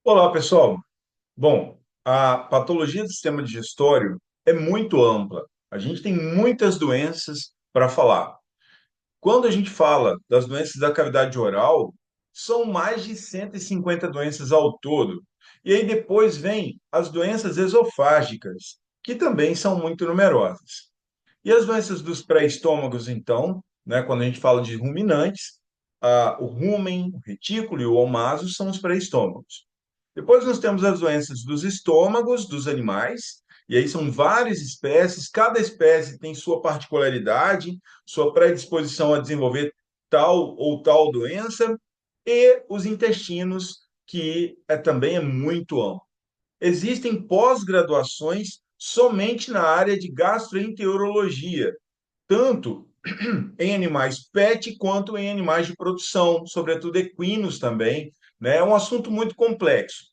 Olá, pessoal. Bom, a patologia do sistema digestório é muito ampla. A gente tem muitas doenças para falar. Quando a gente fala das doenças da cavidade oral, são mais de 150 doenças ao todo. E aí depois vem as doenças esofágicas, que também são muito numerosas. E as doenças dos pré-estômagos, então, né, quando a gente fala de ruminantes, o rumen, o retículo e o omaso são os pré-estômagos. Depois nós temos as doenças dos estômagos dos animais, e aí são várias espécies, cada espécie tem sua particularidade, sua predisposição a desenvolver tal ou tal doença, e os intestinos, que também é muito amplo. Existem pós-graduações somente na área de gastroenterologia, tanto em animais PET quanto em animais de produção, sobretudo equinos também, né? É um assunto muito complexo.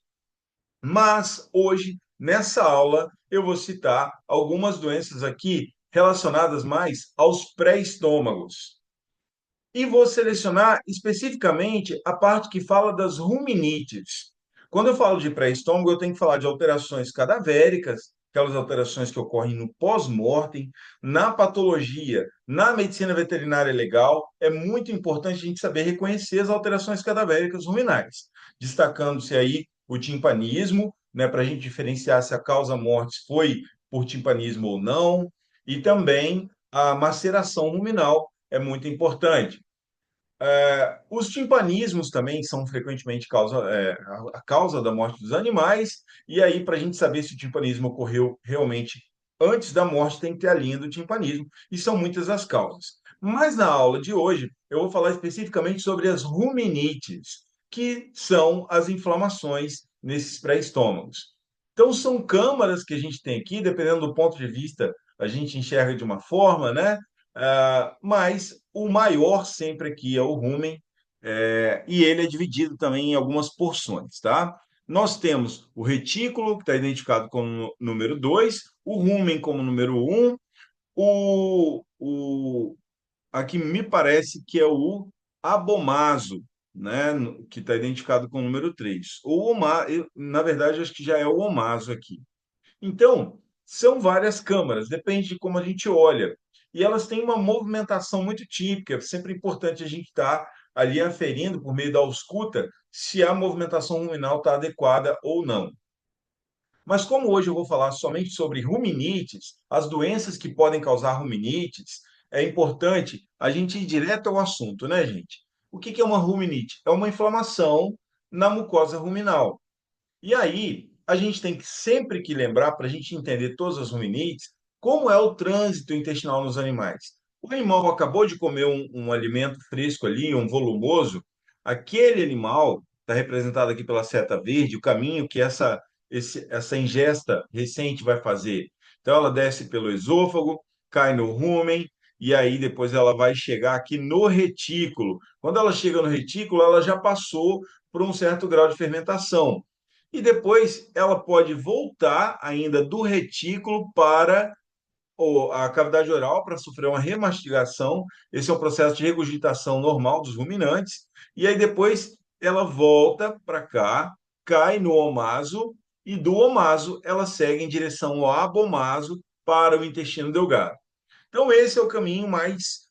Mas hoje, nessa aula, eu vou citar algumas doenças aqui relacionadas mais aos pré-estômagos. E vou selecionar especificamente a parte que fala das ruminites. Quando eu falo de pré-estômago, eu tenho que falar de alterações cadavéricas, aquelas alterações que ocorrem no pós-mortem, na patologia, na medicina veterinária legal. É muito importante a gente saber reconhecer as alterações cadavéricas ruminais, destacando-se aí o timpanismo, né, para a gente diferenciar se a causa mortis foi por timpanismo ou não, e também a maceração ruminal é muito importante. Os timpanismos também são frequentemente a causa da morte dos animais, e aí, para a gente saber se o timpanismo ocorreu realmente antes da morte, tem que ter a linha do timpanismo, e são muitas as causas. Mas na aula de hoje, eu vou falar especificamente sobre as ruminites, que são as inflamações nesses pré-estômagos. Então, são câmaras que a gente tem aqui, dependendo do ponto de vista, a gente enxerga de uma forma, né? Mas o maior sempre aqui é o rumen, e ele é dividido também em algumas porções, tá? Nós temos o retículo, que está identificado como número 2, o rumen como número um, aqui me parece que é o abomaso, né? Que está identificado com o número 3. Na verdade, acho que já é o omaso aqui. Então, são várias câmaras, depende de como a gente olha. E elas têm uma movimentação muito típica, é sempre importante a gente estar ali aferindo por meio da ausculta se a movimentação ruminal está adequada ou não. Mas como hoje eu vou falar somente sobre ruminites, as doenças que podem causar ruminites, é importante a gente ir direto ao assunto, né, gente? O que é uma ruminite? É uma inflamação na mucosa ruminal. E aí, a gente tem que sempre que lembrar, para a gente entender todas as ruminites, como é o trânsito intestinal nos animais. O animal acabou de comer um alimento fresco ali, um volumoso, aquele animal, está representado aqui pela seta verde, o caminho que essa ingesta recente vai fazer. Então, ela desce pelo esôfago, cai no rumen, e aí depois ela vai chegar aqui no retículo. Quando ela chega no retículo, ela já passou por um certo grau de fermentação. E depois ela pode voltar ainda do retículo para a cavidade oral para sofrer uma remastigação. Esse é o processo de regurgitação normal dos ruminantes. E aí depois ela volta para cá, cai no omaso, e do omaso ela segue em direção ao abomaso para o intestino delgado. Então, esse é o caminho mais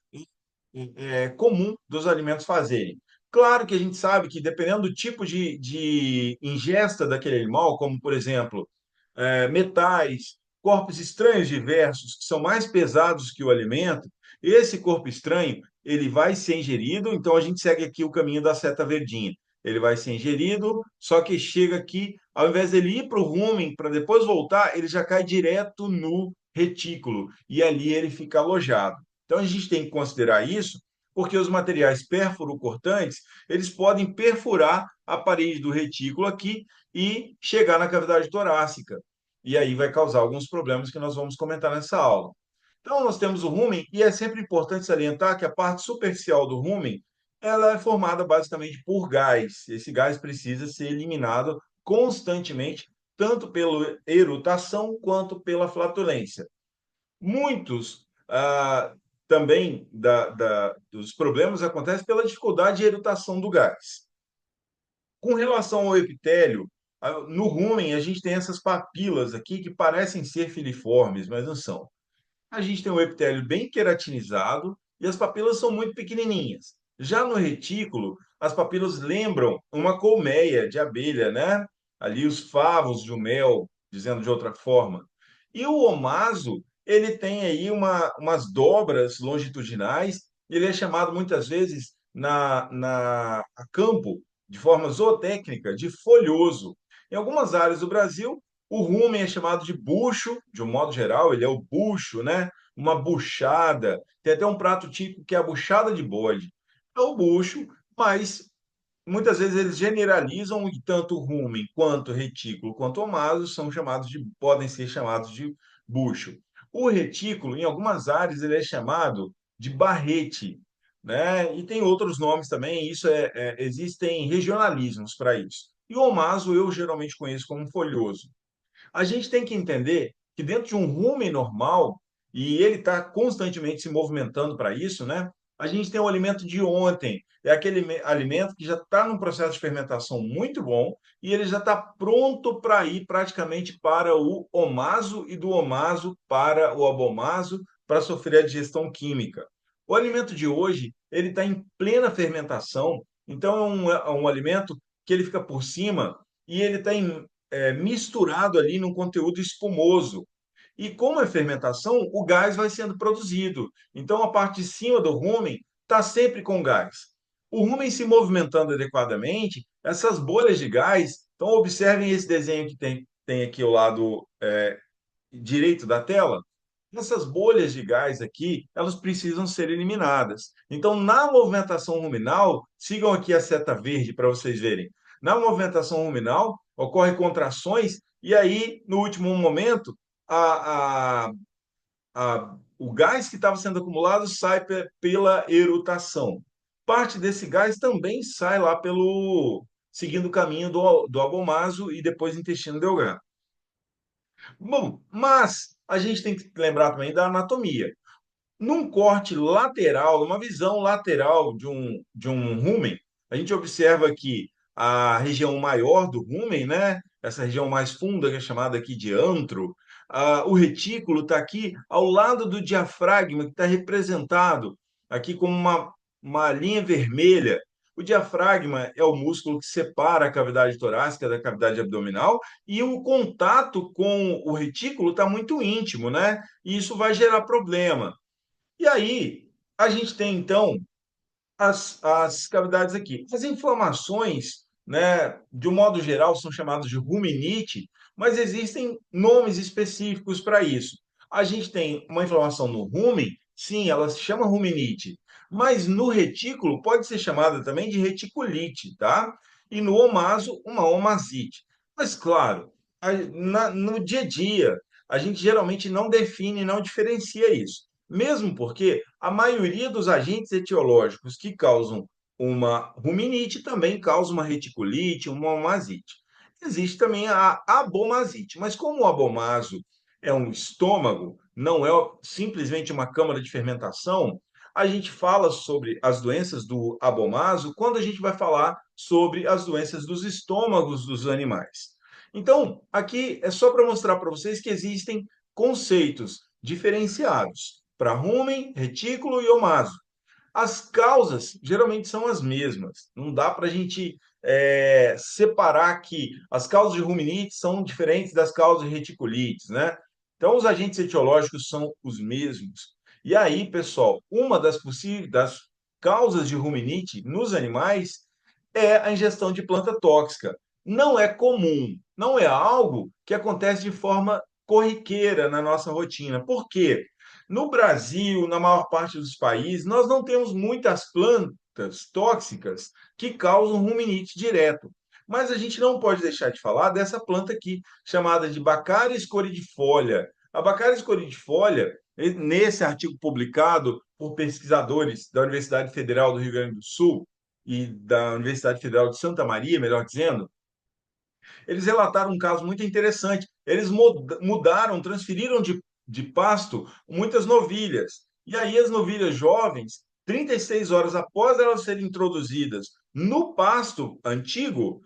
comum dos alimentos fazerem. Claro que a gente sabe que, dependendo do tipo de ingesta daquele animal, como, por exemplo, metais, corpos estranhos diversos, que são mais pesados que o alimento, esse corpo estranho ele vai ser ingerido, então a gente segue aqui o caminho da seta verdinha. Ele vai ser ingerido, só que chega aqui, ao invés dele ir para o rumen, para depois voltar, ele já cai direto no retículo, e ali ele fica alojado. Então a gente tem que considerar isso, porque os materiais perfuro-cortantes, eles podem perfurar a parede do retículo aqui e chegar na cavidade torácica. E aí vai causar alguns problemas que nós vamos comentar nessa aula. Então nós temos o rumen e é sempre importante salientar que a parte superficial do rumen, ela é formada basicamente por gás. Esse gás precisa ser eliminado constantemente, tanto pela erutação quanto pela flatulência. Muitos também dos problemas acontecem pela dificuldade de erutação do gás. Com relação ao epitélio, No rumen, a gente tem essas papilas aqui que parecem ser filiformes, mas não são. A gente tem um epitélio bem queratinizado e as papilas são muito pequenininhas. Já no retículo, as papilas lembram uma colmeia de abelha, né? Ali os favos de um mel, dizendo de outra forma. E o omaso, ele tem aí umas dobras longitudinais, ele é chamado muitas vezes a campo, de forma zootécnica, de folhoso. Em algumas áreas do Brasil, o rumen é chamado de bucho, de um modo geral, ele é o bucho, né? Uma buchada. Tem até um prato típico que é a buchada de bode. É o bucho, mas muitas vezes eles generalizam e tanto o rumen quanto o retículo quanto o omaso podem ser chamados de bucho. O retículo, em algumas áreas, ele é chamado de barrete, né? E tem outros nomes também. Existem regionalismos para isso. E o omaso eu geralmente conheço como folhoso. A gente tem que entender que dentro de um rumen normal, e ele está constantemente se movimentando para isso, né? A gente tem o alimento de ontem, é aquele alimento que já está num processo de fermentação muito bom e ele já está pronto para ir praticamente para o omaso e do omaso para o abomaso para sofrer a digestão química. O alimento de hoje, ele está em plena fermentação, então é um alimento que ele fica por cima e ele está misturado ali num conteúdo espumoso. E como é fermentação, o gás vai sendo produzido. Então, a parte de cima do rumen está sempre com gás. O rumen se movimentando adequadamente, essas bolhas de gás. Então, observem esse desenho que tem aqui ao lado direito da tela. Essas bolhas de gás aqui, elas precisam ser eliminadas. Então, na movimentação ruminal, sigam aqui a seta verde para vocês verem. Na movimentação ruminal, ocorrem contrações, e aí, no último momento, a, a, o gás que estava sendo acumulado sai pela erutação. Parte desse gás também sai lá seguindo o caminho do abomaso e depois intestino delgado. Bom, mas a gente tem que lembrar também da anatomia. Num corte lateral, numa visão lateral de um rumen, a gente observa que a região maior do rumen, né? Essa região mais funda, que é chamada aqui de antro, o retículo está aqui ao lado do diafragma, que está representado aqui como uma linha vermelha. O diafragma é o músculo que separa a cavidade torácica da cavidade abdominal e o contato com o retículo está muito íntimo, né? E isso vai gerar problema. E aí, a gente tem, então, as cavidades aqui. As inflamações, né, de um modo geral, são chamadas de ruminite, mas existem nomes específicos para isso. A gente tem uma inflamação no rumen, sim, ela se chama ruminite, mas no retículo pode ser chamada também de reticulite, tá? E no omaso, uma omasite. Mas, claro, no dia a dia, a gente geralmente não define, não diferencia isso. Mesmo porque a maioria dos agentes etiológicos que causam uma ruminite também causa uma reticulite, uma omasite. Existe também a abomasite, mas como o abomaso é um estômago, não é simplesmente uma câmara de fermentação, a gente fala sobre as doenças do abomaso quando a gente vai falar sobre as doenças dos estômagos dos animais. Então, aqui é só para mostrar para vocês que existem conceitos diferenciados para rumen, retículo e omaso. As causas geralmente são as mesmas. Não dá para a gente separar que as causas de ruminite são diferentes das causas de reticulites, né? Então, os agentes etiológicos são os mesmos. E aí, pessoal, uma das possíveis das causas de ruminite nos animais é a ingestão de planta tóxica. Não é comum, não é algo que acontece de forma corriqueira na nossa rotina. Por quê? No Brasil, na maior parte dos países, nós não temos muitas plantas tóxicas que causam ruminite direto. Mas a gente não pode deixar de falar dessa planta aqui, chamada de Baccharis coridifolia. A Baccharis coridifolia, nesse artigo publicado por pesquisadores da Universidade Federal do Rio Grande do Sul e da Universidade Federal de Santa Maria, melhor dizendo, eles relataram um caso muito interessante. Eles mudaram, transferiram de pasto muitas novilhas. E aí as novilhas jovens, 36 horas após elas serem introduzidas no pasto antigo,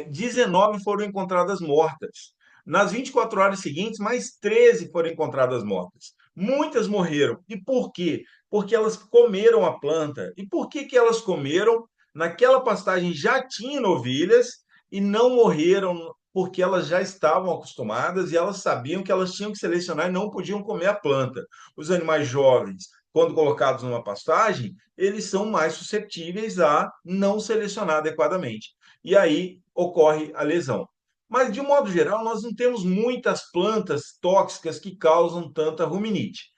19 foram encontradas mortas. Nas 24 horas seguintes, mais 13 foram encontradas mortas. Muitas morreram. E por quê? Porque elas comeram a planta. E por que que elas comeram? Naquela pastagem já tinha novilhas e não morreram porque elas já estavam acostumadas e elas sabiam que elas tinham que selecionar e não podiam comer a planta. Os animais jovens, quando colocados numa pastagem, eles são mais suscetíveis a não selecionar adequadamente e aí ocorre a lesão. Mas, de um modo geral, nós não temos muitas plantas tóxicas que causam tanta ruminite.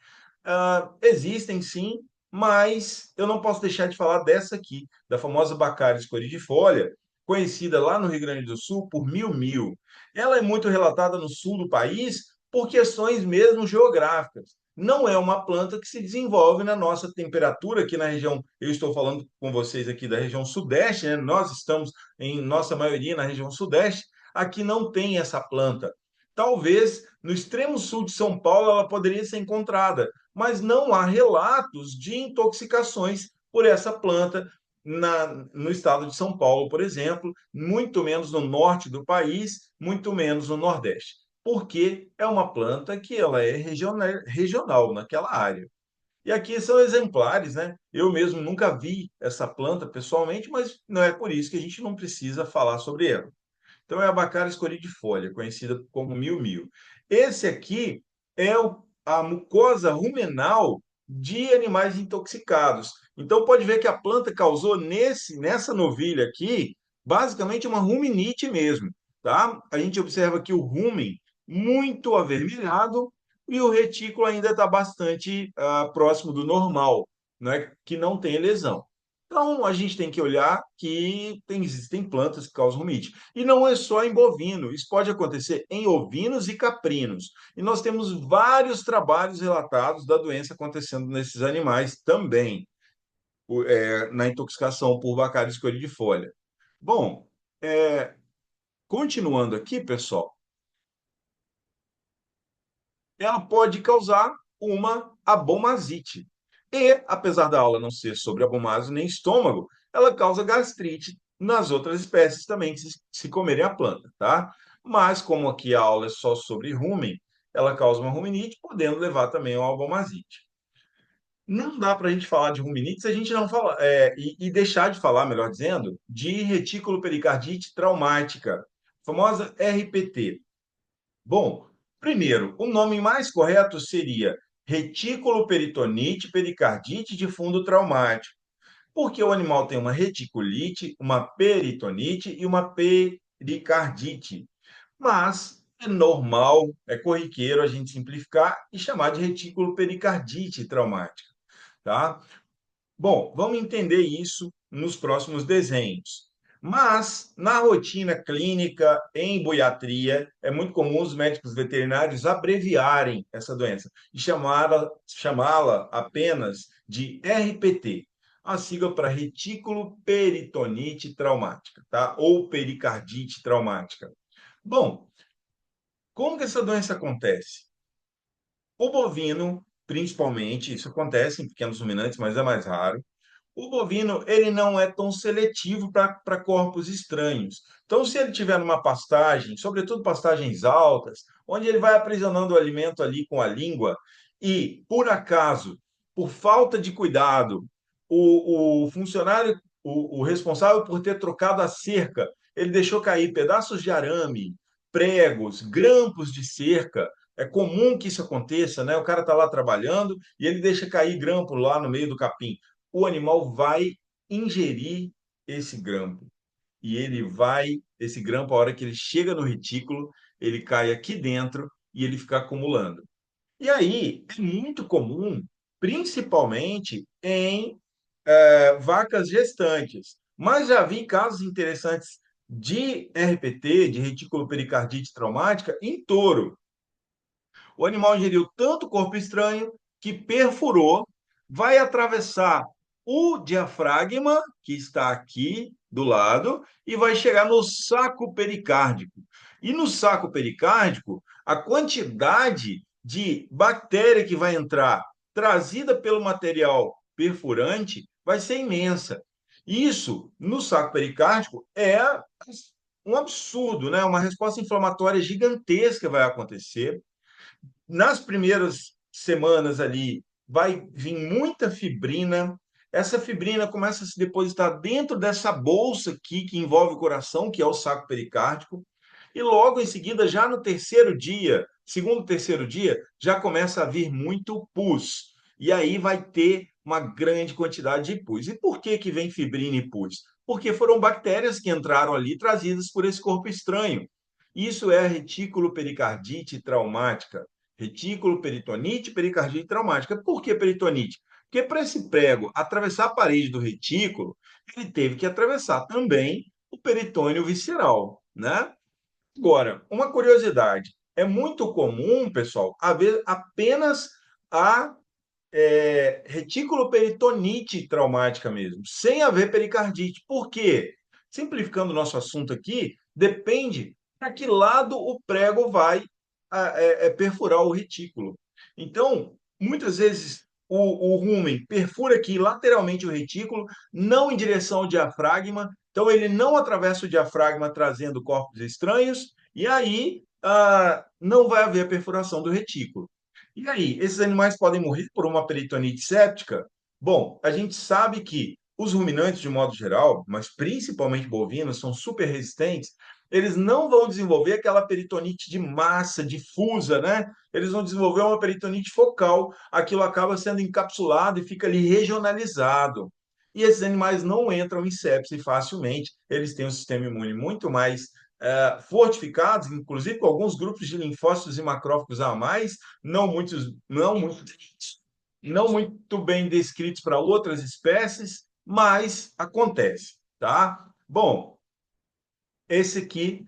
Existem sim, mas eu não posso deixar de falar dessa aqui, da famosa Baccharis coridifolha, conhecida lá no Rio Grande do Sul por mil-mil. Ela é muito relatada no sul do país por questões mesmo geográficas. Não é uma planta que se desenvolve na nossa temperatura, aqui na região, eu estou falando com vocês aqui da região sudeste, né? Nós estamos, em nossa maioria, na região sudeste, aqui não tem essa planta. Talvez no extremo sul de São Paulo ela poderia ser encontrada, mas não há relatos de intoxicações por essa planta no estado de São Paulo, por exemplo, muito menos no norte do país, muito menos no nordeste, porque é uma planta que ela é regional naquela área. E aqui são exemplares, né? Eu mesmo nunca vi essa planta pessoalmente, mas não é por isso que a gente não precisa falar sobre ela. Então, é a Baccharis coridifolha, conhecida como mil-mil. Esse aqui é a mucosa rumenal de animais intoxicados. Então, pode ver que a planta causou nessa novilha aqui, basicamente uma ruminite mesmo, tá? A gente observa que o rumen muito avermelhado e o retículo ainda está bastante próximo do normal, né? Que não tem lesão. Então, a gente tem que olhar que existem plantas que causam rumite. E não é só em bovino, isso pode acontecer em ovinos e caprinos. E nós temos vários trabalhos relatados da doença acontecendo nesses animais também, na intoxicação por Bacillus coridifólia. Bom, é, continuando aqui, pessoal, ela pode causar uma abomazite. E, apesar da aula não ser sobre abomase nem estômago, ela causa gastrite nas outras espécies também, que se comerem a planta, tá? Mas, como aqui a aula é só sobre rumen, ela causa uma ruminite, podendo levar também a uma abomazite. Não dá para a gente falar de ruminite se a gente não falar, e deixar de falar, melhor dizendo, de retículo pericardite traumática, famosa RPT. Bom, primeiro, o nome mais correto seria retículo peritonite pericardite de fundo traumático, porque o animal tem uma reticulite, uma peritonite e uma pericardite. Mas é normal, é corriqueiro a gente simplificar e chamar de retículo pericardite traumática, tá? Bom, vamos entender isso nos próximos desenhos. Mas, na rotina clínica, em boiatria, é muito comum os médicos veterinários abreviarem essa doença e chamá-la apenas de RPT, a sigla para retículo peritonite traumática, tá? Ou pericardite traumática. Bom, como que essa doença acontece? O bovino, principalmente, isso acontece em pequenos ruminantes, mas é mais raro. O bovino, ele não é tão seletivo para corpos estranhos. Então, se ele tiver numa pastagem, sobretudo pastagens altas, onde ele vai aprisionando o alimento ali com a língua, e, por acaso, por falta de cuidado, o funcionário, o responsável por ter trocado a cerca, ele deixou cair pedaços de arame, pregos, grampos de cerca. É comum que isso aconteça, né? O cara está lá trabalhando e ele deixa cair grampo lá no meio do capim. O animal vai ingerir esse grampo. E esse grampo, a hora que ele chega no retículo, ele cai aqui dentro e ele fica acumulando. E aí, é muito comum, principalmente em vacas gestantes. Mas já vi casos interessantes de RPT, de retículo pericardite traumática, em touro. O animal ingeriu tanto corpo estranho que perfurou, vai atravessar o diafragma, que está aqui do lado, e vai chegar no saco pericárdico. E no saco pericárdico, a quantidade de bactéria que vai entrar, trazida pelo material perfurante, vai ser imensa. Isso, no saco pericárdico, é um absurdo, né? Uma resposta inflamatória gigantesca vai acontecer. Nas primeiras semanas ali, vai vir muita fibrina. Essa fibrina começa a se depositar dentro dessa bolsa aqui que envolve o coração, que é o saco pericárdico. E logo em seguida, já no terceiro dia, segundo, terceiro dia, já começa a vir muito pus. E aí vai ter uma grande quantidade de pus. E por que que vem fibrina e pus? Porque foram bactérias que entraram ali trazidas por esse corpo estranho. Isso é a retículo pericardite traumática. Retículo peritonite, pericardite traumática. Por que peritonite? Porque para esse prego atravessar a parede do retículo, ele teve que atravessar também o peritônio visceral, né? Agora, uma curiosidade, é muito comum, pessoal, haver apenas a retículo peritonite traumática mesmo, sem haver pericardite. Por quê? Simplificando o nosso assunto aqui, depende para que lado o prego vai perfurar o retículo. Então, muitas vezes o rumen perfura aqui lateralmente o retículo, não em direção ao diafragma, então ele não atravessa o diafragma trazendo corpos estranhos, e aí não vai haver a perfuração do retículo. E aí, esses animais podem morrer por uma peritonite séptica? Bom, a gente sabe que os ruminantes, de modo geral, mas principalmente bovinos, são super resistentes. Eles não vão desenvolver aquela peritonite de massa, difusa, né? Eles vão desenvolver uma peritonite focal. Aquilo acaba sendo encapsulado e fica ali regionalizado. E esses animais não entram em sepse facilmente. Eles têm um sistema imune muito mais fortificados, inclusive com alguns grupos de linfócitos e macrófagos a mais, não muito bem descritos para outras espécies, mas acontece, tá? Bom, esse aqui,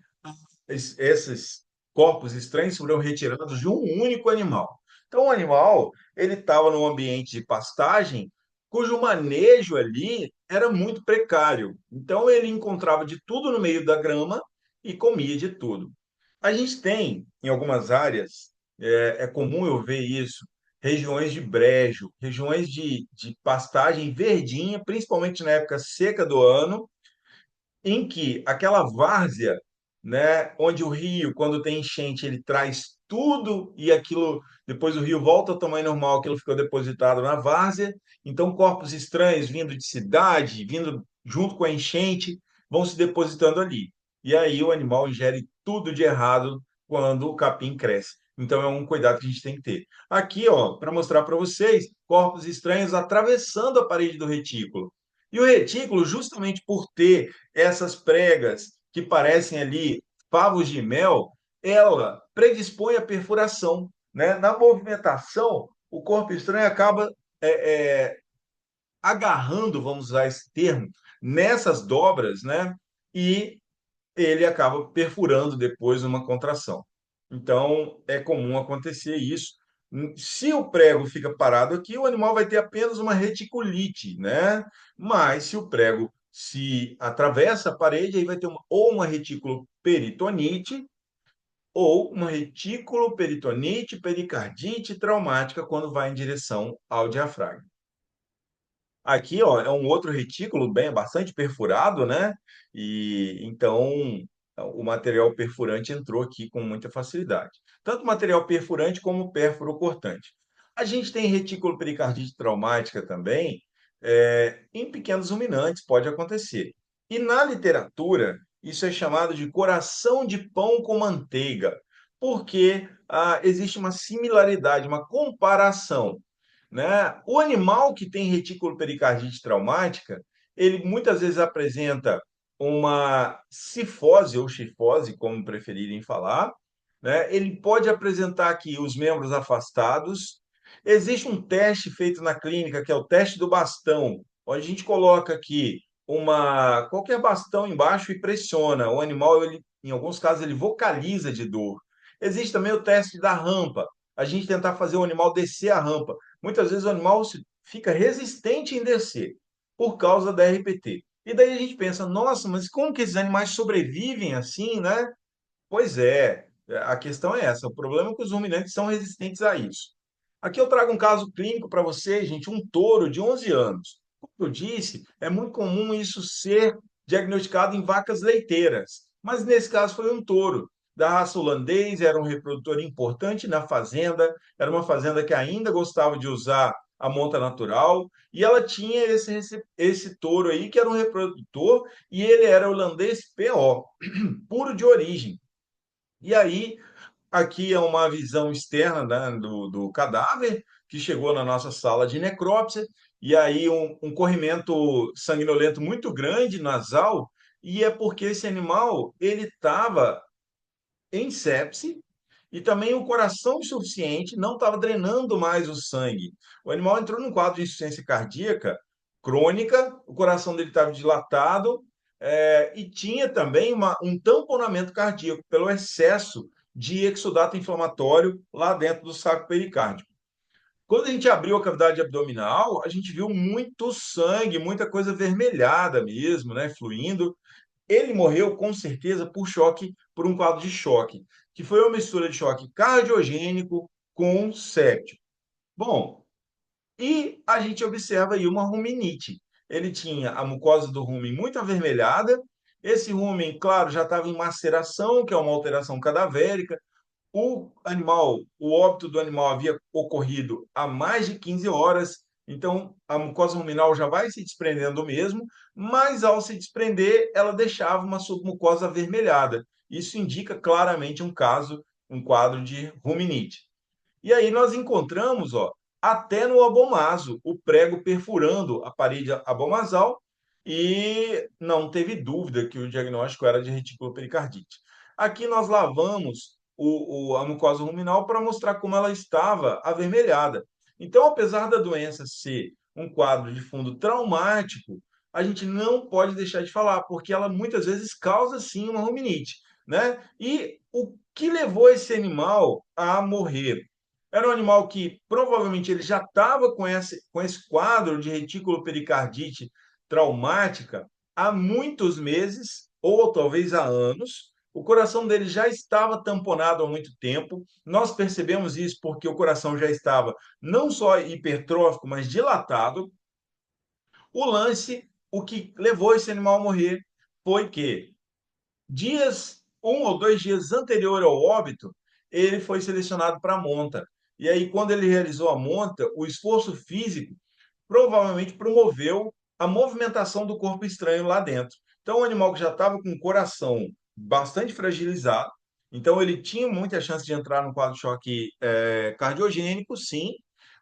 esses corpos estranhos foram retirados de um único animal. Então, o animal, ele estava num ambiente de pastagem cujo manejo ali era muito precário. Então, ele encontrava de tudo no meio da grama e comia de tudo. A gente tem, em algumas áreas, é comum eu ver isso, regiões de brejo, regiões de pastagem verdinha, principalmente na época seca do ano, em que aquela várzea, né, onde o rio, quando tem enchente, ele traz tudo e aquilo, depois o rio volta ao tamanho normal, aquilo ficou depositado na várzea. Então, corpos estranhos vindo de cidade, vindo junto com a enchente, vão se depositando ali. E aí o animal ingere tudo de errado quando o capim cresce. Então, é um cuidado que a gente tem que ter. Aqui, ó, para mostrar para vocês, corpos estranhos atravessando a parede do retículo. E o retículo, justamente por ter essas pregas que parecem ali favos de mel, ela predispõe à perfuração, né? Na movimentação, o corpo estranho acaba agarrando, vamos usar esse termo, nessas dobras, né? E ele acaba perfurando depois uma contração. Então, é comum acontecer isso. Se o prego fica parado aqui, o animal vai ter apenas uma reticulite, né? Mas se o prego se atravessa a parede, aí vai ter ou uma retículo peritonite ou uma retículo peritonite pericardite traumática quando vai em direção ao diafragma. Aqui, ó, é um outro retículo bem bastante perfurado, né? E então o material perfurante entrou aqui com muita facilidade. Tanto material perfurante como pérfuro cortante. A gente tem retículo pericardite traumática também, em pequenos ruminantes, pode acontecer. E na literatura, isso é chamado de coração de pão com manteiga, porque existe uma similaridade, uma comparação, né? O animal que tem retículo pericardite traumática, ele muitas vezes apresenta uma cifose ou chifose, como preferirem falar, né? Ele pode apresentar aqui os membros afastados. Existe um teste feito na clínica, que é o teste do bastão, onde a gente coloca aqui qualquer bastão embaixo e pressiona. O animal, ele, em alguns casos, ele vocaliza de dor. Existe também o teste da rampa, a gente tentar fazer o animal descer a rampa. Muitas vezes o animal fica resistente em descer por causa da RPT. E daí a gente pensa, nossa, mas como que esses animais sobrevivem assim, né? Pois é, a questão é essa. O problema é que os ruminantes são resistentes a isso. Aqui eu trago um caso clínico para vocês, gente, um touro de 11 anos. Como eu disse, é muito comum isso ser diagnosticado em vacas leiteiras, mas nesse caso foi um touro da raça holandês, era um reprodutor importante na fazenda, era uma fazenda que ainda gostava de usar a monta natural, e ela tinha esse touro aí que era um reprodutor, e ele era holandês PO, puro de origem. E aí aqui é uma visão externa, né, do cadáver que chegou na nossa sala de necrópsia, e aí um corrimento sanguinolento muito grande nasal, e é porque esse animal ele estava em sepse e também o coração insuficiente não estava drenando mais o sangue. O animal entrou num quadro de insuficiência cardíaca crônica, o coração dele estava dilatado, e tinha também um tamponamento cardíaco pelo excesso de exudato inflamatório lá dentro do saco pericárdico. Quando a gente abriu a cavidade abdominal, a gente viu muito sangue, muita coisa avermelhada mesmo, né, fluindo. Ele morreu com certeza por choque, por um quadro de choque, que foi uma mistura de choque cardiogênico com séptico. Bom, e a gente observa aí uma ruminite. Ele tinha a mucosa do rumen muito avermelhada. Esse rumen, claro, já estava em maceração, que é uma alteração cadavérica. O óbito do animal havia ocorrido há mais de 15 horas, então a mucosa ruminal já vai se desprendendo mesmo, mas ao se desprender, ela deixava uma submucosa avermelhada. Isso indica claramente um quadro de ruminite. E aí nós encontramos, ó, até no abomaso, o prego perfurando a parede abomasal e não teve dúvida que o diagnóstico era de reticulopericardite. Aqui nós lavamos a mucosa ruminal para mostrar como ela estava avermelhada. Então, apesar da doença ser um quadro de fundo traumático, a gente não pode deixar de falar, porque ela muitas vezes causa sim uma ruminite, né? E o que levou esse animal a morrer? Era um animal que provavelmente ele já estava com esse quadro de reticulopericardite traumática há muitos meses, ou talvez há anos. O coração dele já estava tamponado há muito tempo. Nós percebemos isso porque o coração já estava não só hipertrófico, mas dilatado. O lance, o que levou esse animal a morrer, foi que um ou dois dias anterior ao óbito, ele foi selecionado para a monta. E aí, quando ele realizou a monta, o esforço físico provavelmente promoveu a movimentação do corpo estranho lá dentro. Então, o animal que já estava com o coração bastante fragilizado, então ele tinha muita chance de entrar no quadro de choque cardiogênico, sim,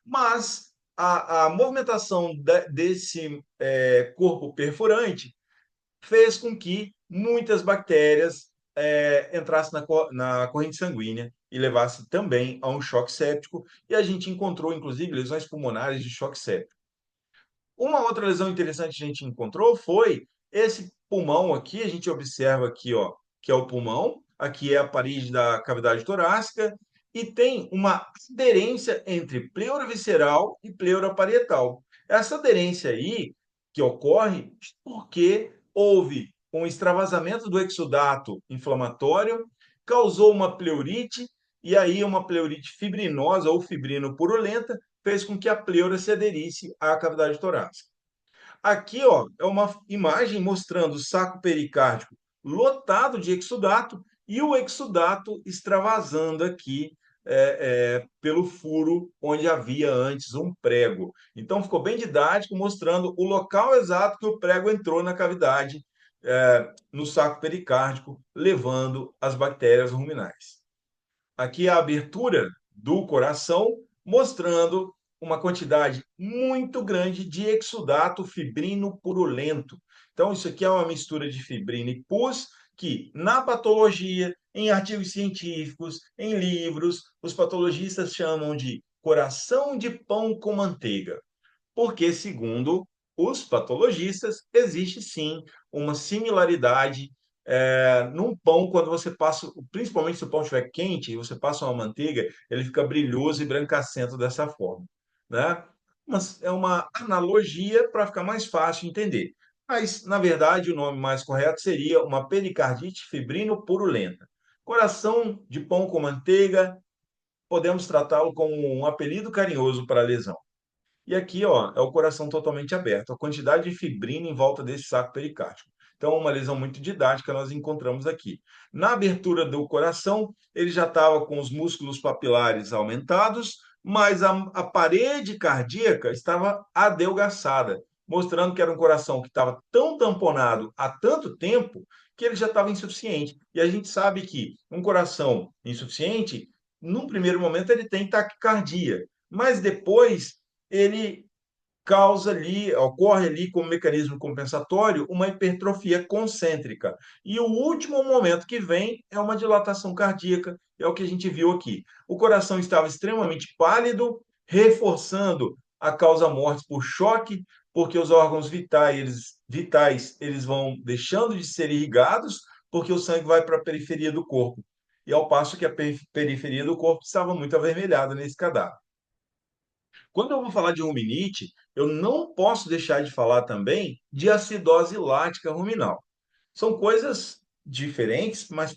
mas a movimentação desse corpo perfurante fez com que muitas bactérias entrassem na corrente sanguínea e levasse também a um choque séptico, e a gente encontrou, inclusive, lesões pulmonares de choque séptico. Uma outra lesão interessante que a gente encontrou foi esse pulmão aqui, a gente observa aqui, ó, que é o pulmão, aqui é a parede da cavidade torácica, e tem uma aderência entre pleura visceral e pleura parietal. Essa aderência aí que ocorre porque houve um extravasamento do exudato inflamatório, causou uma pleurite, e aí uma pleurite fibrinosa ou fibrino-purulenta, fez com que a pleura se aderisse à cavidade torácica. Aqui, ó, é uma imagem mostrando o saco pericárdico lotado de exudato e o exudato extravasando aqui pelo furo onde havia antes um prego. Então, ficou bem didático, mostrando o local exato que o prego entrou na cavidade, no saco pericárdico, levando as bactérias ruminais. Aqui a abertura do coração, mostrando uma quantidade muito grande de exudato fibrino purulento. Então, isso aqui é uma mistura de fibrina e pus, que na patologia, em artigos científicos, em livros, os patologistas chamam de coração de pão com manteiga, porque, segundo os patologistas, existe sim uma similaridade num pão, quando você passa, principalmente se o pão estiver quente, e você passa uma manteiga, ele fica brilhoso e brancacento dessa forma, né? Mas é uma analogia para ficar mais fácil entender. Mas, na verdade, o nome mais correto seria uma pericardite fibrino-purulenta. Coração de pão com manteiga, podemos tratá-lo como um apelido carinhoso para a lesão. E aqui, ó, é o coração totalmente aberto, a quantidade de fibrina em volta desse saco pericárdico. Então, uma lesão muito didática nós encontramos aqui. Na abertura do coração, ele já estava com os músculos papilares aumentados, mas a parede cardíaca estava adelgaçada, mostrando que era um coração que estava tão tamponado há tanto tempo que ele já estava insuficiente. E a gente sabe que um coração insuficiente, num primeiro momento, ele tem taquicardia, mas depois ele causa ali, ocorre ali como mecanismo compensatório, uma hipertrofia concêntrica. E o último momento que vem é uma dilatação cardíaca, é o que a gente viu aqui. O coração estava extremamente pálido, reforçando a causa morte por choque, porque os órgãos vitais eles vão deixando de ser irrigados, porque o sangue vai para a periferia do corpo. E ao passo que a periferia do corpo estava muito avermelhada nesse cadáver. Quando eu vou falar de ruminite, eu não posso deixar de falar também de acidose lática ruminal. São coisas diferentes, mas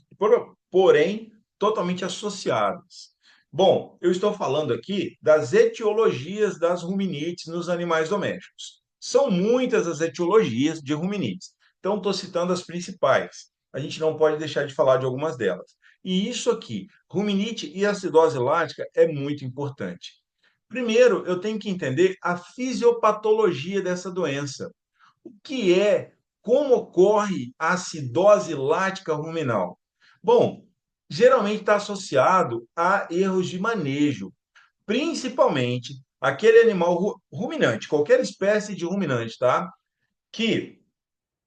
porém totalmente associadas. Bom, eu estou falando aqui das etiologias das ruminites nos animais domésticos. São muitas as etiologias de ruminites. Então, estou citando as principais. A gente não pode deixar de falar de algumas delas. E isso aqui, ruminite e acidose lática, é muito importante. Primeiro, eu tenho que entender a fisiopatologia dessa doença. O que é, como ocorre a acidose lática ruminal? Bom, geralmente está associado a erros de manejo, principalmente aquele animal ruminante, qualquer espécie de ruminante, tá? Que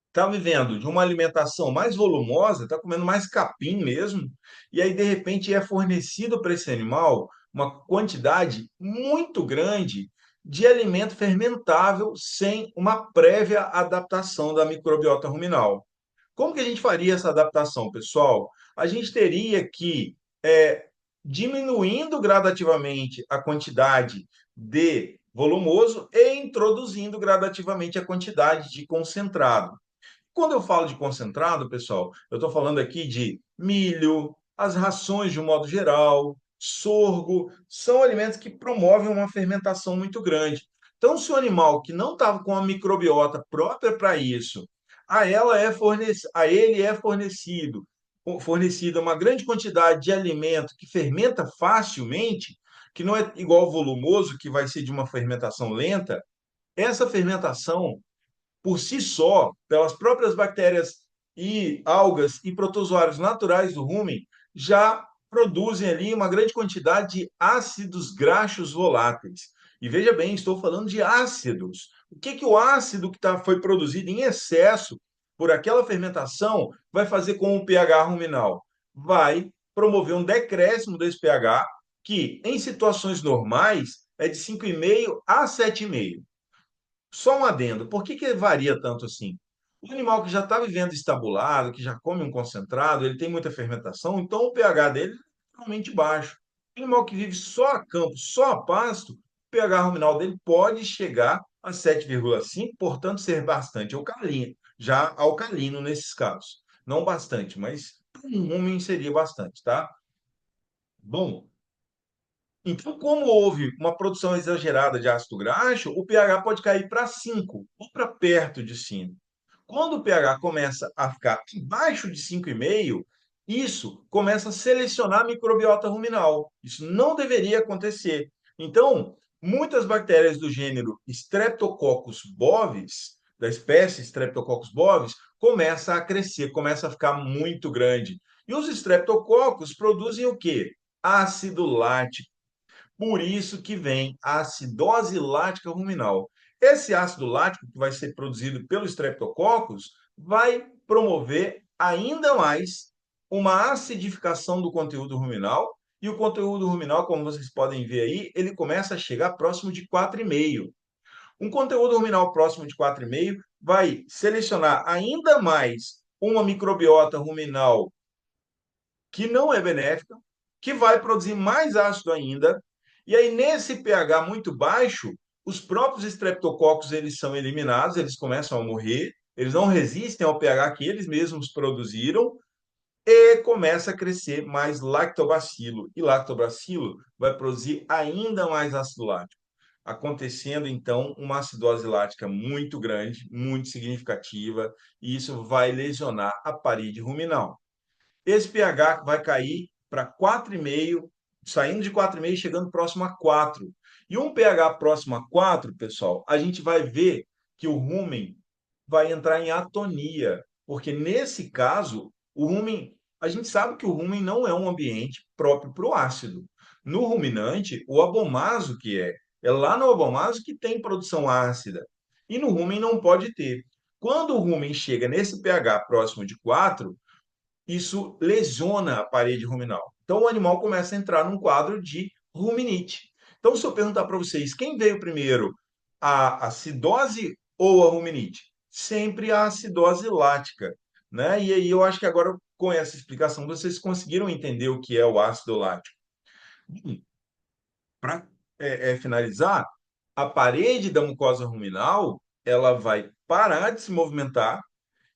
está vivendo de uma alimentação mais volumosa, está comendo mais capim mesmo, e aí de repente é fornecido para esse animal uma quantidade muito grande de alimento fermentável sem uma prévia adaptação da microbiota ruminal. Como que a gente faria essa adaptação, pessoal? A gente teria que diminuindo gradativamente a quantidade de volumoso e introduzindo gradativamente a quantidade de concentrado. Quando eu falo de concentrado, pessoal, eu estou falando aqui de milho, as rações de um modo geral, sorgo, são alimentos que promovem uma fermentação muito grande. Então, se o animal que não estava com a microbiota própria para isso, a ele é fornecida uma grande quantidade de alimento que fermenta facilmente, que não é igual ao volumoso, que vai ser de uma fermentação lenta, essa fermentação por si só, pelas próprias bactérias e algas e protozoários naturais do rumen, já produzem ali uma grande quantidade de ácidos graxos voláteis. E veja bem, estou falando de ácidos. O que, que o ácido que foi produzido em excesso por aquela fermentação vai fazer com o pH ruminal? Vai promover um decréscimo desse pH, que em situações normais é de 5,5 a 7,5. Só um adendo, por que que varia tanto assim? O animal que já está vivendo estabulado, que já come um concentrado, ele tem muita fermentação, então o pH dele é realmente baixo. O animal que vive só a campo, só a pasto, o pH ruminal dele pode chegar a 7,5, portanto ser bastante alcalino, já alcalino nesses casos. Não bastante, mas para um rumen seria bastante, tá? Bom, então, como houve uma produção exagerada de ácido graxo, o pH pode cair para 5 ou para perto de 5. Quando o pH começa a ficar abaixo de 5,5, isso começa a selecionar a microbiota ruminal. Isso não deveria acontecer. Então, muitas bactérias do gênero Streptococcus bovis, da espécie Streptococcus bovis, começa a crescer, começa a ficar muito grande. E os streptococcus produzem o quê? Ácido lático. Por isso que vem a acidose lática ruminal. Esse ácido lático que vai ser produzido pelo Streptococcus vai promover ainda mais uma acidificação do conteúdo ruminal, e o conteúdo ruminal, como vocês podem ver aí, ele começa a chegar próximo de 4,5. Um conteúdo ruminal próximo de 4,5 vai selecionar ainda mais uma microbiota ruminal que não é benéfica, que vai produzir mais ácido ainda. E aí, nesse pH muito baixo, os próprios estreptococcus eles são eliminados, eles começam a morrer, eles não resistem ao pH que eles mesmos produziram e começa a crescer mais lactobacilo. E lactobacilo vai produzir ainda mais ácido lático. acontecendo então uma acidose lática muito grande, muito significativa, e isso vai lesionar a parede ruminal. Esse pH vai cair para 4,5, saindo de 4,5 e chegando próximo a 4. E um pH próximo a 4, pessoal, a gente vai ver que o rumen vai entrar em atonia, porque nesse caso, o rumen, a gente sabe que o rumen não é um ambiente próprio para o ácido. No ruminante, o abomaso que é lá no abomaso que tem produção ácida. E no rumen não pode ter. Quando o rumen chega nesse pH próximo de 4, isso lesiona a parede ruminal. Então, o animal começa a entrar num quadro de ruminite. Então, se eu perguntar para vocês, quem veio primeiro, a acidose ou a ruminite? Sempre a acidose lática, né? E aí eu acho que agora, com essa explicação, vocês conseguiram entender o que é o ácido lático. Para finalizar, a parede da mucosa ruminal, ela vai parar de se movimentar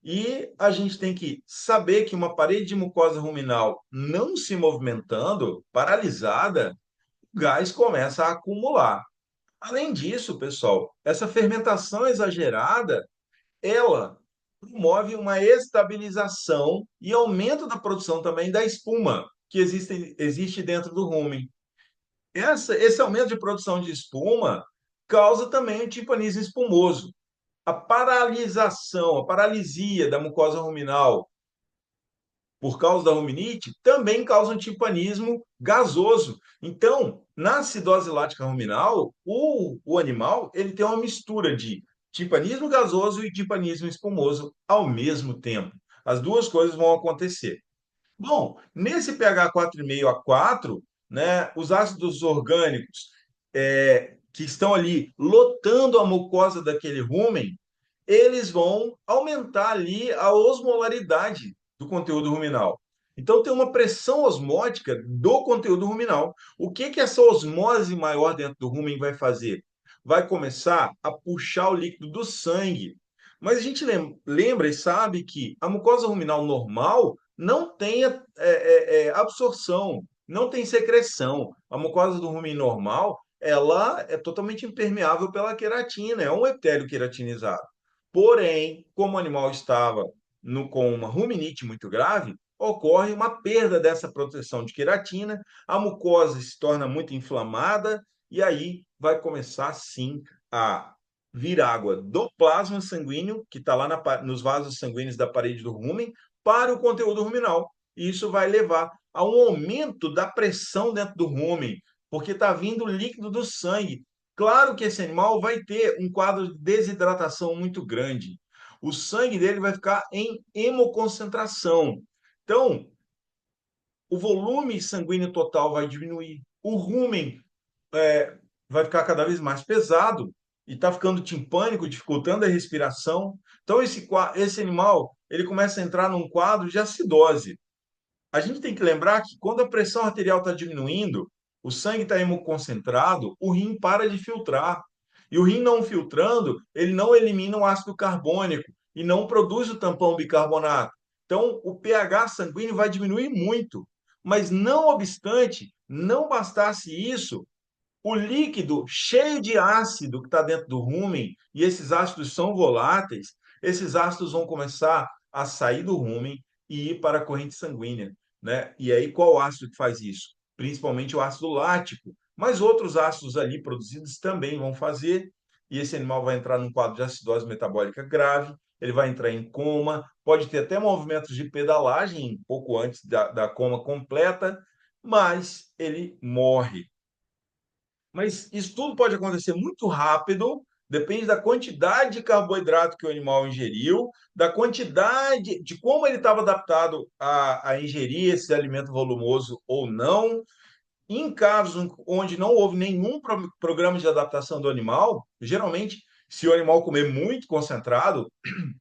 e a gente tem que saber que uma parede de mucosa ruminal não se movimentando, paralisada, o gás começa a acumular. Além disso, pessoal, essa fermentação exagerada, ela promove uma estabilização e aumento da produção também da espuma que existe dentro do rumen. Esse aumento de produção de espuma causa também o timpanismo espumoso. A paralisação, a paralisia da mucosa ruminal por causa da ruminite, também causa um timpanismo gasoso. Então, na acidose lática ruminal, o animal ele tem uma mistura de timpanismo gasoso e timpanismo espumoso ao mesmo tempo. As duas coisas vão acontecer. Bom, nesse pH 4,5 a 4, né, os ácidos orgânicos que estão ali lotando a mucosa daquele rumen, eles vão aumentar ali a osmolaridade do conteúdo ruminal. Então, tem uma pressão osmótica do conteúdo ruminal. O que que essa osmose maior dentro do rumen vai fazer? Vai começar a puxar o líquido do sangue. Mas a gente lembra e sabe que a mucosa ruminal normal não tem absorção, não tem secreção. A mucosa do rumen normal, ela é totalmente impermeável pela queratina, é um epitélio queratinizado. Porém, como o animal estava com uma ruminite muito grave, ocorre uma perda dessa proteção de queratina, a mucosa se torna muito inflamada e aí vai começar sim a vir água do plasma sanguíneo, que está lá nos vasos sanguíneos da parede do rumen, para o conteúdo ruminal. E isso vai levar a um aumento da pressão dentro do rumen, porque está vindo líquido do sangue. Claro que esse animal vai ter um quadro de desidratação muito grande. O sangue dele vai ficar em hemoconcentração. Então, o volume sanguíneo total vai diminuir. O rumen vai ficar cada vez mais pesado e está ficando timpânico, dificultando a respiração. Então, esse animal ele começa a entrar num quadro de acidose. A gente tem que lembrar que quando a pressão arterial está diminuindo, o sangue está hemoconcentrado, o rim para de filtrar. E o rim não filtrando, ele não elimina o ácido carbônico e não produz o tampão bicarbonato. Então, o pH sanguíneo vai diminuir muito. Mas, não obstante, não bastasse isso, o líquido cheio de ácido que está dentro do rumen, e esses ácidos são voláteis, esses ácidos vão começar a sair do rumen e ir para a corrente sanguínea, né? E aí, qual ácido que faz isso? Principalmente o ácido lático, mas outros ácidos ali produzidos também vão fazer, e esse animal vai entrar num quadro de acidose metabólica grave, ele vai entrar em coma, pode ter até movimentos de pedalagem pouco antes da coma completa, mas ele morre. Mas isso tudo pode acontecer muito rápido, depende da quantidade de carboidrato que o animal ingeriu, da quantidade, de como ele estava adaptado a ingerir esse alimento volumoso ou não. Em casos onde não houve nenhum programa de adaptação do animal, geralmente, se o animal comer muito concentrado,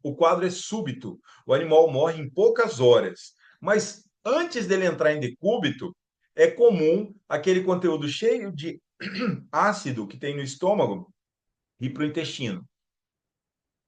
o quadro é súbito. O animal morre em poucas horas. Mas antes dele entrar em decúbito, é comum aquele conteúdo cheio de ácido que tem no estômago ir para o intestino.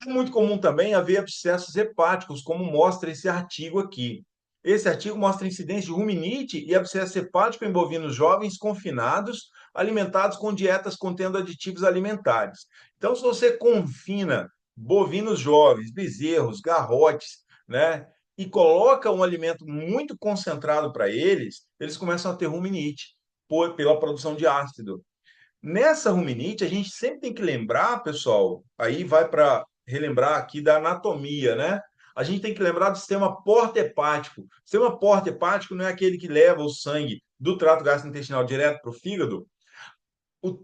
É muito comum também haver abscessos hepáticos, como mostra esse artigo aqui. Esse artigo mostra a incidência de ruminite e abscesso hepático em bovinos jovens confinados, alimentados com dietas contendo aditivos alimentares. Então, se você confina bovinos jovens, bezerros, garrotes, né, e coloca um alimento muito concentrado para eles, eles começam a ter ruminite pela produção de ácido. Nessa ruminite, a gente sempre tem que lembrar, pessoal, aí vai para relembrar aqui da anatomia, né? A gente tem que lembrar do sistema porta-hepático. O sistema porta-hepático não é aquele que leva o sangue do trato gastrointestinal direto para o fígado.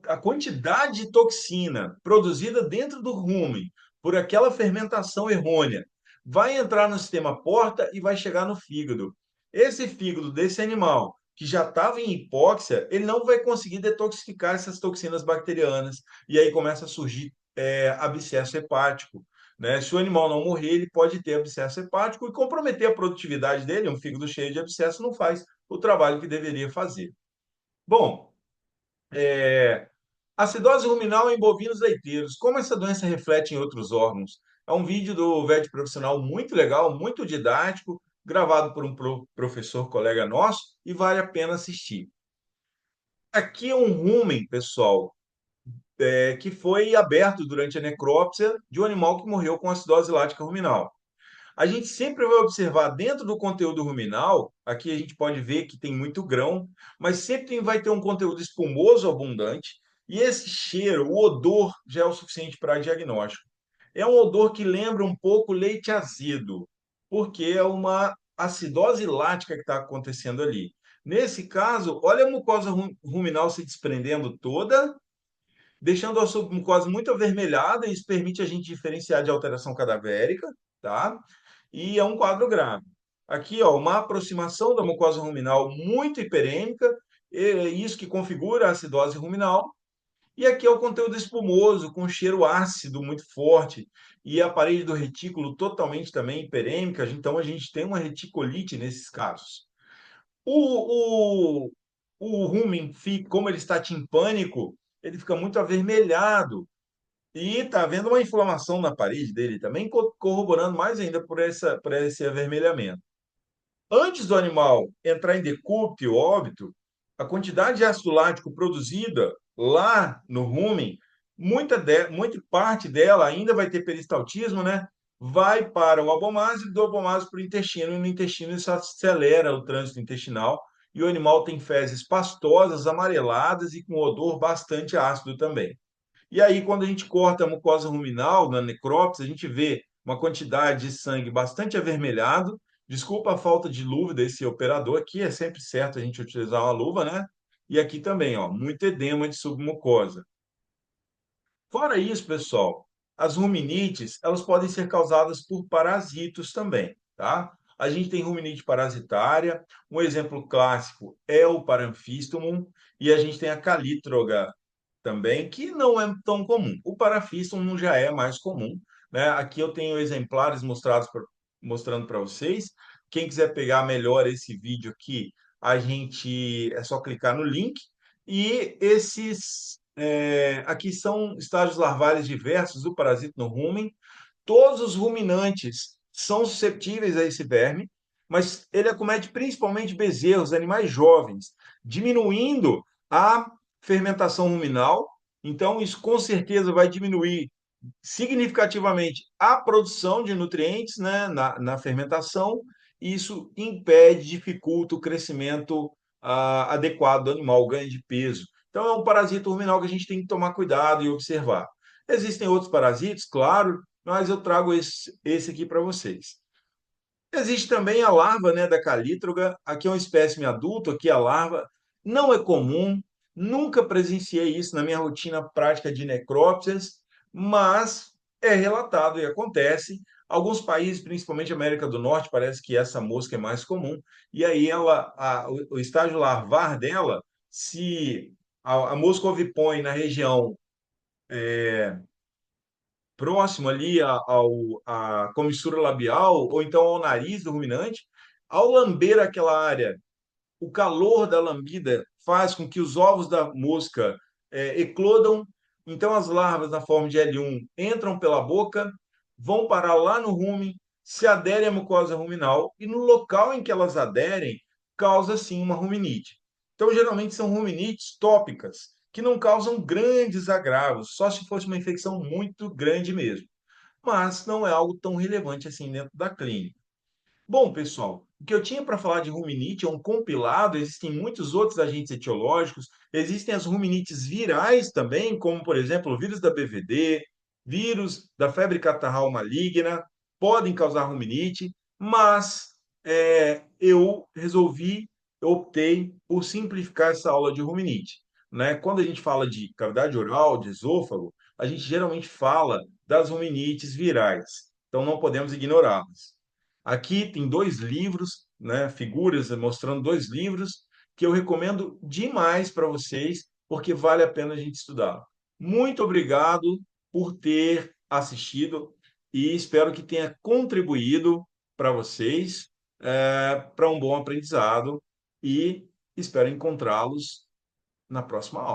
A quantidade de toxina produzida dentro do rumen por aquela fermentação errônea vai entrar no sistema porta e vai chegar no fígado. Esse fígado desse animal que já estava em hipóxia, ele não vai conseguir detoxificar essas toxinas bacterianas e aí começa a surgir abscesso hepático. Né? Se o animal não morrer, ele pode ter abscesso hepático e comprometer a produtividade dele. Um fígado cheio de abscesso não faz o trabalho que deveria fazer. Bom, acidose ruminal em bovinos leiteiros. Como essa doença reflete em outros órgãos? É um vídeo do VET profissional muito legal, muito didático, gravado por um professor colega nosso e vale a pena assistir. Aqui é um rumen, pessoal, que foi aberto durante a necrópsia de um animal que morreu com acidose lática ruminal. A gente sempre vai observar dentro do conteúdo ruminal, aqui a gente pode ver que tem muito grão, mas sempre vai ter um conteúdo espumoso abundante, e esse cheiro, o odor, já é o suficiente para diagnóstico. É um odor que lembra um pouco leite azedo, porque é uma acidose lática que está acontecendo ali. Nesse caso, olha a mucosa ruminal se desprendendo toda, deixando a submucosa muito avermelhada, e isso permite a gente diferenciar de alteração cadavérica, tá? E é um quadro grave. Aqui, ó, uma aproximação da mucosa ruminal muito hiperêmica, isso que configura a acidose ruminal. E aqui é o conteúdo espumoso, com cheiro ácido muito forte, e a parede do retículo totalmente também hiperêmica, então a gente tem uma reticulite nesses casos. O, o, o rumen, como ele está timpânico, ele fica muito avermelhado, e está havendo uma inflamação na parede dele também, corroborando mais ainda por esse avermelhamento. Antes do animal entrar em decúbito, óbito, a quantidade de ácido lático produzida lá no rumen, muita parte dela ainda vai ter peristaltismo, né? Vai para o abomásico, do abomásico para o intestino, e no intestino isso acelera o trânsito intestinal, e o animal tem fezes pastosas, amareladas e com odor bastante ácido também. E aí, quando a gente corta a mucosa ruminal na necrópsia, a gente vê uma quantidade de sangue bastante avermelhado. Desculpa a falta de luva desse operador aqui, é sempre certo a gente utilizar uma luva, né? E aqui também, ó, muito edema de submucosa. Fora isso, pessoal, as ruminites, elas podem ser causadas por parasitos também, tá? A gente tem ruminite parasitária, um exemplo clássico é o Paramphystumum, e a gente tem a Calítroga também, que não é tão comum. O Paraphystum já é mais comum, né? Aqui eu tenho exemplares mostrando para vocês. Quem quiser pegar melhor esse vídeo aqui, a gente é só clicar no link. E esses aqui são estágios larvares diversos do parasito no rumen. Todos os ruminantes são susceptíveis a esse verme, mas ele acomete principalmente bezerros, animais jovens, diminuindo a fermentação ruminal. Então, isso com certeza vai diminuir significativamente a produção de nutrientes, né, na fermentação. E isso impede, dificulta o crescimento adequado do animal, o ganho de peso. Então, é um parasita ruminal que a gente tem que tomar cuidado e observar. Existem outros parasitos, claro, mas eu trago esse aqui para vocês. Existe também a larva, né, da calítroga. Aqui é um espécime adulto, aqui a larva. Não é comum, nunca presenciei isso na minha rotina prática de necrópsias, mas é relatado e acontece. Alguns países, principalmente América do Norte, parece que essa mosca é mais comum. E aí o estágio larvar dela, se a mosca ovipõe na região próximo ali à comissura labial, ou então ao nariz do ruminante, ao lamber aquela área, o calor da lambida faz com que os ovos da mosca eclodam, então as larvas na forma de L1 entram pela boca, vão parar lá no rumen, se aderem à mucosa ruminal e no local em que elas aderem, causa sim uma ruminite. Então, geralmente são ruminites tópicas, que não causam grandes agravos, só se fosse uma infecção muito grande mesmo. Mas não é algo tão relevante assim dentro da clínica. Bom, pessoal, o que eu tinha para falar de ruminite é um compilado, existem muitos outros agentes etiológicos, existem as ruminites virais também, como, por exemplo, o vírus da BVD, vírus da febre catarral maligna, podem causar ruminite, mas eu optei por simplificar essa aula de ruminite. Né? Quando a gente fala de cavidade oral, de esôfago, a gente geralmente fala das ruminites virais, então não podemos ignorá-las. Aqui tem dois livros, né, figuras mostrando dois livros que eu recomendo demais para vocês, porque vale a pena a gente estudar. Muito obrigado por ter assistido e espero que tenha contribuído para vocês, para um bom aprendizado e espero encontrá-los na próxima aula.